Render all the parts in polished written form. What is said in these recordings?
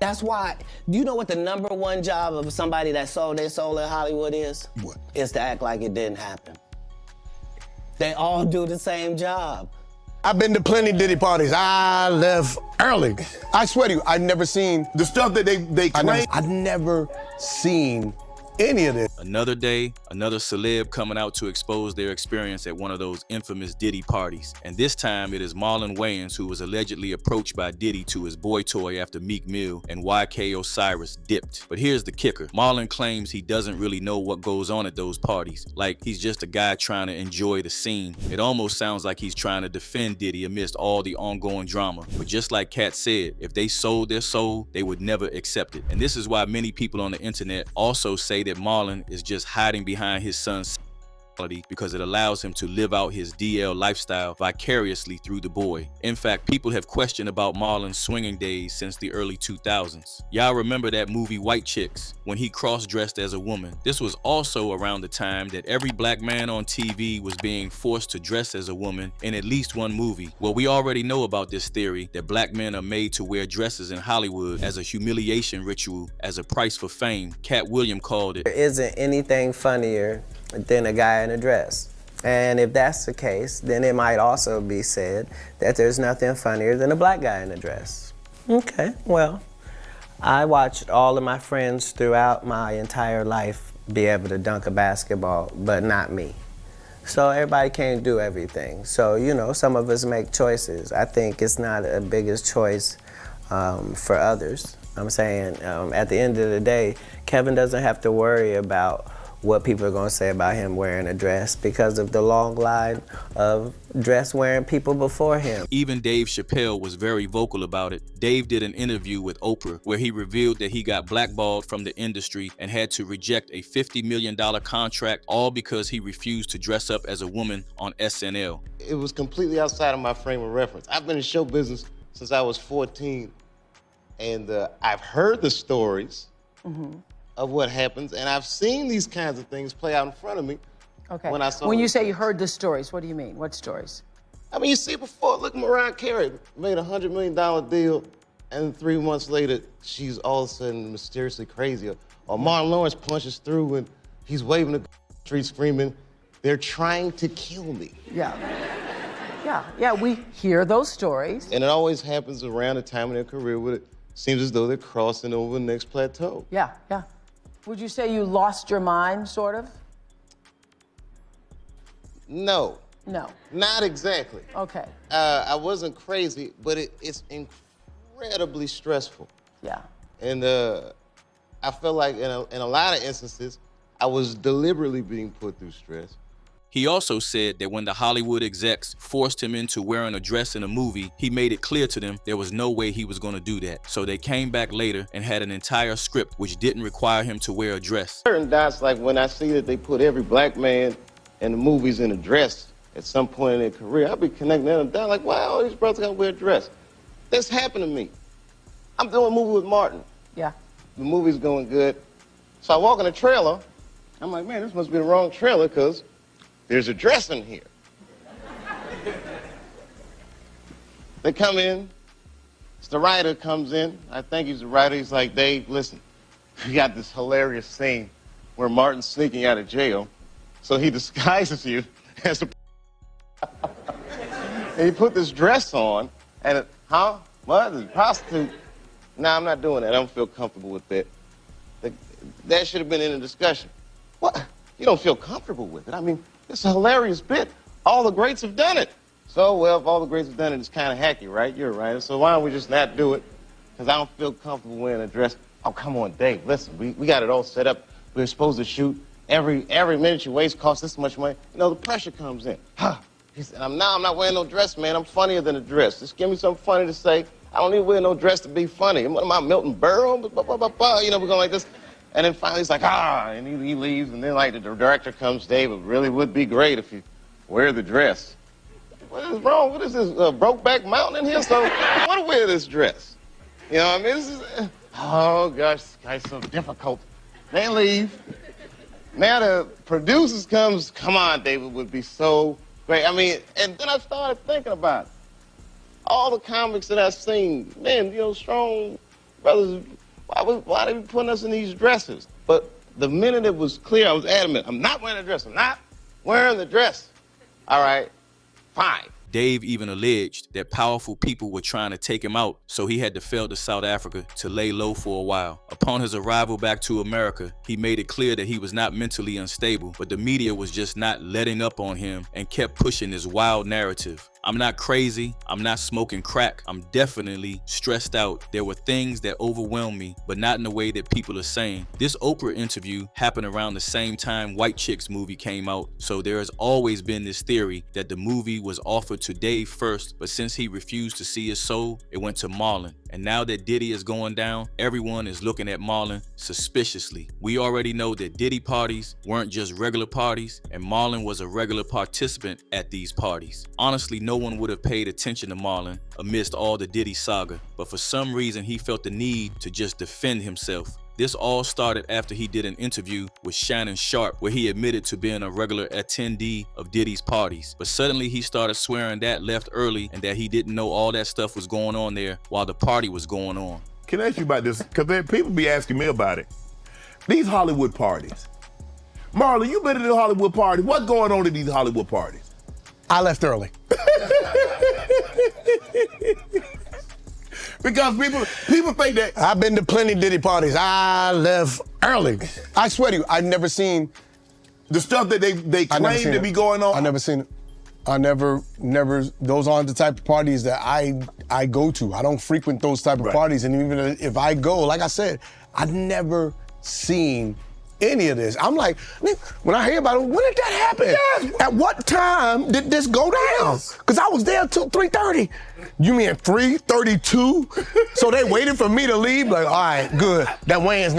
That's why, do you know what the #1 job of somebody that sold their soul in Hollywood is? What? Is to act like it didn't happen. They all do the same job. I've been to plenty Diddy parties. I left early. I swear to you, I've never seen the stuff that they claim. I've never seen any of this. Another day, another celeb coming out to expose their experience at one of those infamous Diddy parties. And this time it is Marlon Wayans who was allegedly approached by Diddy to his boy toy after Meek Mill and YK Osiris dipped. But here's the kicker. Marlon claims he doesn't really know what goes on at those parties. Like he's just a guy trying to enjoy the scene. It almost sounds like he's trying to defend Diddy amidst all the ongoing drama. But just like Katt said, if they sold their soul, they would never accept it. And this is why many people on the internet also say that Marlon is just hiding behind his son's because it allows him to live out his DL lifestyle vicariously through the boy. In fact, people have questioned about Marlon's swinging days since the early 2000s. Y'all remember that movie White Chicks when he cross-dressed as a woman? This was also around the time that every black man on TV was being forced to dress as a woman in at least one movie. Well, we already know about this theory that black men are made to wear dresses in Hollywood as a humiliation ritual as a price for fame. Katt Williams called it. There isn't anything funnier than a guy in a dress. And if that's the case, then it might also be said that there's nothing funnier than a black guy in a dress. Okay, well, I watched all of my friends throughout my entire life be able to dunk a basketball, but not me. So everybody can't do everything. So, you know, some of us make choices. I think it's not a biggest choice for others. I'm saying at the end of the day, Kevin doesn't have to worry about what people are going to say about him wearing a dress because of the long line of dress-wearing people before him. Even Dave Chappelle was very vocal about it. Dave did an interview with Oprah where he revealed that he got blackballed from the industry and had to reject a $50 million contract, all because he refused to dress up as a woman on SNL. It was completely outside of my frame of reference. I've been in show business since I was 14, and I've heard the stories of what happens, and I've seen these kinds of things play out in front of me. Okay. When you say you heard the stories, what do you mean? What stories? I mean, you see before, look, Mariah Carey made a $100 million deal, and 3 months later, she's all of a sudden mysteriously crazy. Or Marlon Wayans punches through, and he's waving the street screaming, "They're trying to kill me." Yeah. Yeah, we hear those stories. And it always happens around the time of their career where it seems as though they're crossing over the next plateau. Yeah. Would you say you lost your mind, sort of? No. No. Not exactly. Okay. I wasn't crazy, but it's incredibly stressful. Yeah. And I felt like in a lot of instances, I was deliberately being put through stress. He also said that when the Hollywood execs forced him into wearing a dress in a movie, he made it clear to them there was no way he was going to do that. So they came back later and had an entire script which didn't require him to wear a dress. Certain dots, like when I see that they put every black man in the movies in a dress at some point in their career, I'll be connecting them down like, wow, these brothers got to wear a dress. This happened to me. I'm doing a movie with Martin. Yeah. The movie's going good. So I walk in the trailer. I'm like, man, this must be the wrong trailer because there's a dress in here. They come in. The writer comes in. I think he's the writer. He's like, Dave, listen, we got this hilarious scene where Martin's sneaking out of jail. So he disguises you as a and he put this dress on and what? The prostitute? No, I'm not doing that. I don't feel comfortable with that. That should have been in the discussion. What? You don't feel comfortable with it? I mean, it's a hilarious bit. All the greats have done it. So, well, if all the greats have done it, it's kind of hacky, right? You're right. So why don't we just not do it? Because I don't feel comfortable wearing a dress. Oh, come on, Dave, listen, we got it all set up. We're supposed to shoot. Every minute you waste costs this much money. You know, the pressure comes in. He said, I'm not wearing no dress, man. I'm funnier than a dress. Just give me something funny to say. I don't need to wear no dress to be funny. What am I, Milton Berle? You know, we're going like this. And then finally he's like, and he leaves. And then like the director comes, Dave, it really would be great if you wear the dress. What is wrong? What is this, Brokeback Mountain in here? So I want to wear this dress. You know what I mean? This is, oh gosh, this guy's so difficult. They leave. Now the producers comes, come on, David, would be so great. I mean, and then I started thinking about it. All the comics that I've seen, man, you know, strong brothers, why they be putting us in these dresses? But the minute it was clear, I was adamant, I'm not wearing a dress. I'm not wearing the dress. All right, fine. Dave even alleged that powerful people were trying to take him out, so he had to flee to South Africa to lay low for a while. Upon his arrival back to America, he made it clear that he was not mentally unstable, but the media was just not letting up on him and kept pushing this wild narrative. I'm not crazy, I'm not smoking crack, I'm definitely stressed out. There were things that overwhelmed me, but not in the way that people are saying. This Oprah interview happened around the same time White Chicks movie came out, so there has always been this theory that the movie was offered to Dave first, but since he refused to see his soul, it went to Marlon. And now that Diddy is going down, everyone is looking at Marlon suspiciously. We already know that Diddy parties weren't just regular parties, and Marlon was a regular participant at these parties. Honestly, no one would have paid attention to Marlon amidst all the Diddy saga, but for some reason he felt the need to just defend himself. This all started after he did an interview with Shannon Sharpe where he admitted to being a regular attendee of Diddy's parties. But suddenly he started swearing that left early and that he didn't know all that stuff was going on there while the party was going on. Can I ask you about this? Because people be asking me about it. These Hollywood parties. Marlon, you been to the Hollywood parties. What's going on at these Hollywood parties? I left early. Because people think that. I've been to plenty Diddy parties. I left early. I swear to you, I've never seen The stuff that they claim to be going on. I never seen it. I never, those aren't the type of parties that I go to. I don't frequent those type of parties. And even if I go, like I said, I've never seen any of this. I'm like, when I hear about it, when did that happen? Yes. At what time did this go down? Because I was there till 3:30. You mean 3:32? So they waited for me to leave? Like, all right, good. That Wayans,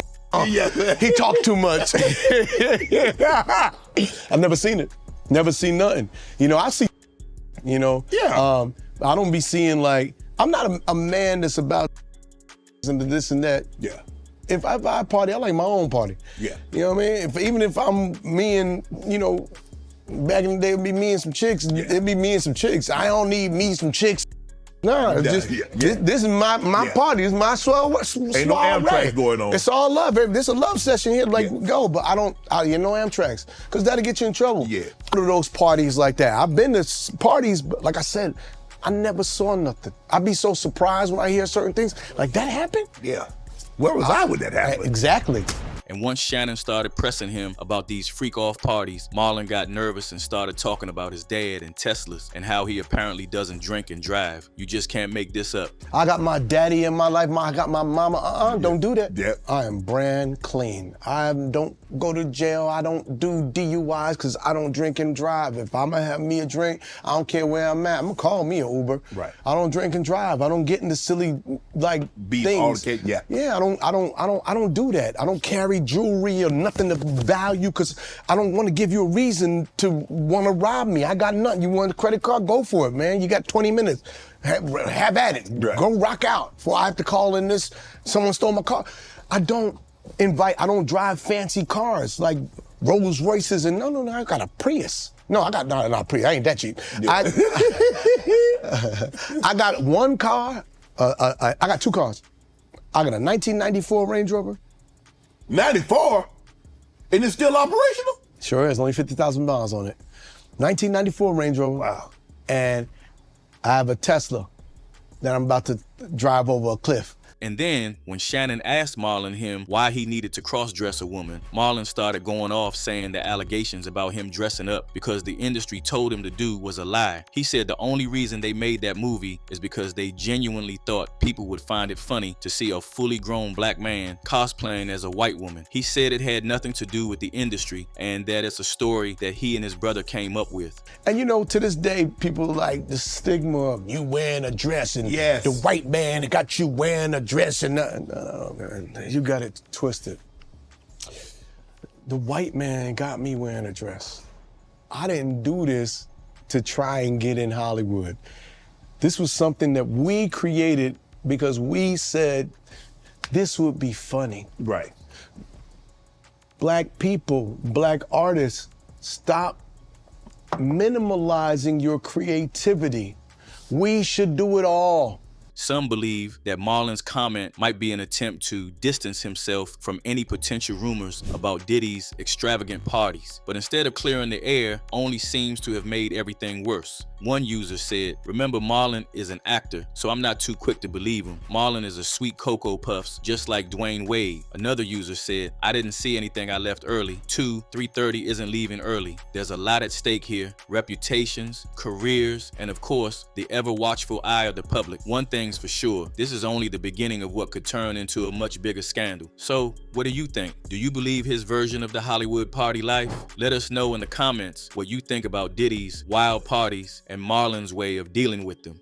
he talked too much. I've never seen it. Never seen nothing. You know, I see, you know. Yeah. I don't be seeing like, I'm not a man that's about into this and that. Yeah. If I party, I like my own party. Yeah. You know what I mean? Even if I'm me and, you know, back in the day, it'd be me and some chicks. It'd be me and some chicks. I don't need me some chicks. Nah, this is my party. This is my swell. Ain't no Amtrak going on. It's all love. This a love session here. Like, go, but I don't, you know, Amtraks. Because that'll get you in trouble. Yeah. Go to those parties like that. I've been to parties, but like I said, I never saw nothing. I'd be so surprised when I hear certain things. Like, that happened? Yeah. Where was I when that happened? Exactly. And once Shannon started pressing him about these freak-off parties, Marlon got nervous and started talking about his dad and Teslas and how he apparently doesn't drink and drive. You just can't make this up. I got my daddy in my life. I got my mama. Don't do that. Yeah. I am brand clean. I don't go to jail. I don't do DUIs because I don't drink and drive. If I'm gonna have me a drink, I don't care where I'm at. I'm gonna call me an Uber. Right. I don't drink and drive. I don't get into silly Beef, things. Yeah, I don't do that. I don't carry jewelry or nothing of value because I don't want to give you a reason to want to rob me. I got nothing. You want a credit card? Go for it, man. You got 20 minutes. Have at it. Right. Go rock out before I have to call in this. Someone stole my car. I don't drive fancy cars like Rolls Royces and no, I got a Prius. No, I got not Prius. I ain't that cheap. Yeah. I got one car. I got two cars. I got a 1994 Range Rover. 94? And it's still operational? Sure is. Only 50,000 miles on it. 1994 Range Rover. Wow. And I have a Tesla that I'm about to drive over a cliff. And then, when Shannon asked Marlon him why he needed to cross-dress a woman, Marlon started going off saying the allegations about him dressing up because the industry told him to do was a lie. He said the only reason they made that movie is because they genuinely thought people would find it funny to see a fully grown black man cosplaying as a white woman. He said it had nothing to do with the industry and that it's a story that he and his brother came up with. And you know, to this day, people like the stigma of you wearing a dress and the white man that got you wearing a dress and no, man, you got it twisted. The white man got me wearing a dress. I didn't do this to try and get in Hollywood. This was something that we created because we said this would be funny. Right. Black people, black artists, stop minimalizing your creativity. We should do it all. Some believe that Marlon's comment might be an attempt to distance himself from any potential rumors about Diddy's extravagant parties, but instead of clearing the air, only seems to have made everything worse. One user said, "Remember, Marlon is an actor, so I'm not too quick to believe him. Marlon is a sweet Cocoa Puffs, just like Dwayne Wade." Another user said, "I didn't see anything, I left early. 3:30 isn't leaving early. There's a lot at stake here. Reputations, careers, and of course, the ever-watchful eye of the public. One thing's for sure, this is only the beginning of what could turn into a much bigger scandal." So, what do you think? Do you believe his version of the Hollywood party life? Let us know in the comments what you think about Diddy's wild parties and Marlon's way of dealing with them.